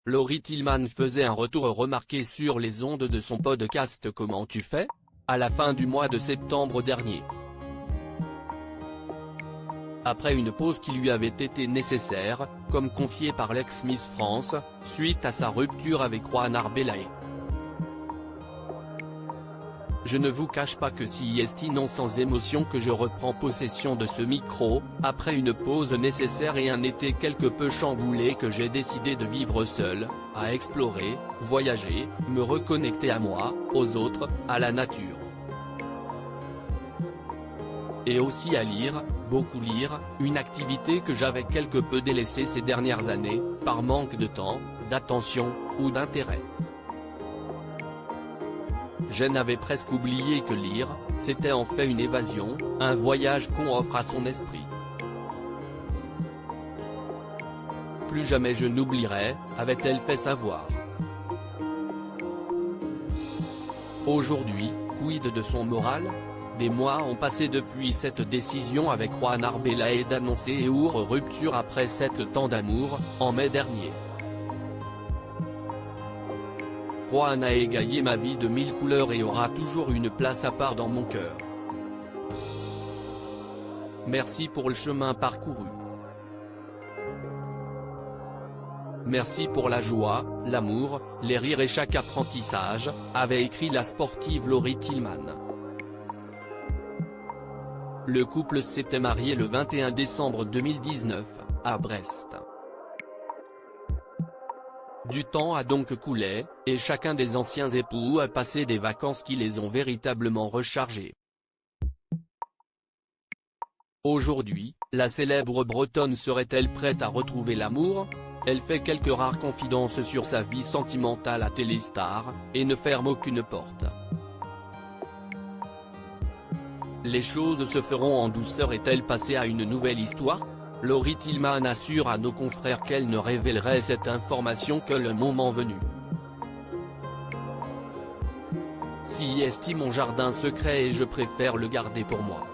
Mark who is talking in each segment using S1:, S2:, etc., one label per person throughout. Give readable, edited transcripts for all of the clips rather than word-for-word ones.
S1: Laurie Tillman faisait un retour remarqué sur les ondes de son podcast Comment tu fais ? À la fin du mois de septembre dernier. Après une pause qui lui avait été nécessaire, comme confié par l'ex-Miss France, suite à sa rupture avec Juan Arbelae. Je ne vous cache pas que si est non sans émotion que je reprends possession de ce micro, après une pause nécessaire et un été quelque peu chamboulé que j'ai décidé de vivre seul, à explorer, voyager, me reconnecter à moi, aux autres, à la nature. Et aussi à lire, beaucoup lire, une activité que j'avais quelque peu délaissée ces dernières années, par manque de temps, d'attention, ou d'intérêt. Je n'avais presque oublié que lire, c'était en fait une évasion, un voyage qu'on offre à son esprit. Plus jamais je n'oublierai, avait-elle fait savoir. Aujourd'hui, quid de son moral ? Des mois ont passé depuis cette décision avec Juan Arbelae d'annoncer leur rupture après 7 ans d'amour, en mai dernier. Juan a égayé ma vie de 1000 couleurs et aura toujours une place à part dans mon cœur. Merci pour le chemin parcouru. Merci pour la joie, l'amour, les rires et chaque apprentissage, avait écrit la sportive Laurie Tillman. Le couple s'était marié le 21 décembre 2019, à Brest. Du temps a donc coulé, et chacun des anciens époux a passé des vacances qui les ont véritablement rechargés. Aujourd'hui, la célèbre Bretonne serait-elle prête à retrouver l'amour ? Elle fait quelques rares confidences sur sa vie sentimentale à Téléstar, et ne ferme aucune porte. Les choses se feront en douceur. Est-elle passée à une nouvelle histoire ? Laurie Tillman assure à nos confrères qu'elle ne révélerait cette information que le moment venu. Si est mon jardin secret et je préfère le garder pour moi.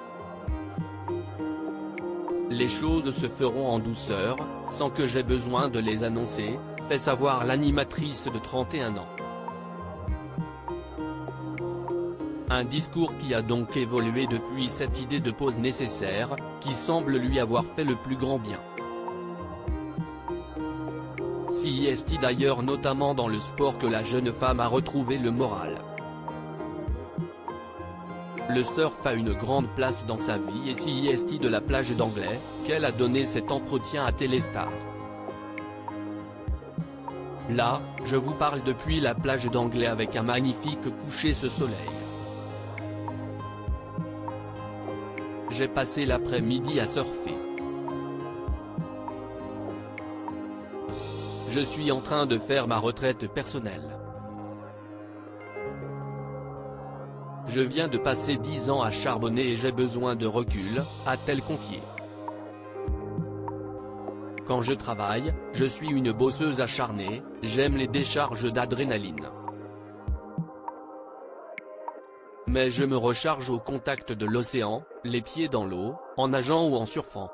S1: Les choses se feront en douceur, sans que j'aie besoin de les annoncer, fait savoir l'animatrice de 31 ans. Un discours qui a donc évolué depuis cette idée de pause nécessaire, qui semble lui avoir fait le plus grand bien. Si est d'ailleurs notamment dans le sport que la jeune femme a retrouvé le moral. Le surf a une grande place dans sa vie et si est de la plage d'Anglais, qu'elle a donné cet entretien à Téléstar. Là, je vous parle depuis la plage d'Anglais avec un magnifique coucher ce soleil. J'ai passé l'après-midi à surfer. Je suis en train de faire ma retraite personnelle. Je viens de passer 10 ans à charbonner et j'ai besoin de recul, a-t-elle confié. Quand je travaille, je suis une bosseuse acharnée, j'aime les décharges d'adrénaline. Mais je me recharge au contact de l'océan, les pieds dans l'eau, en nageant ou en surfant.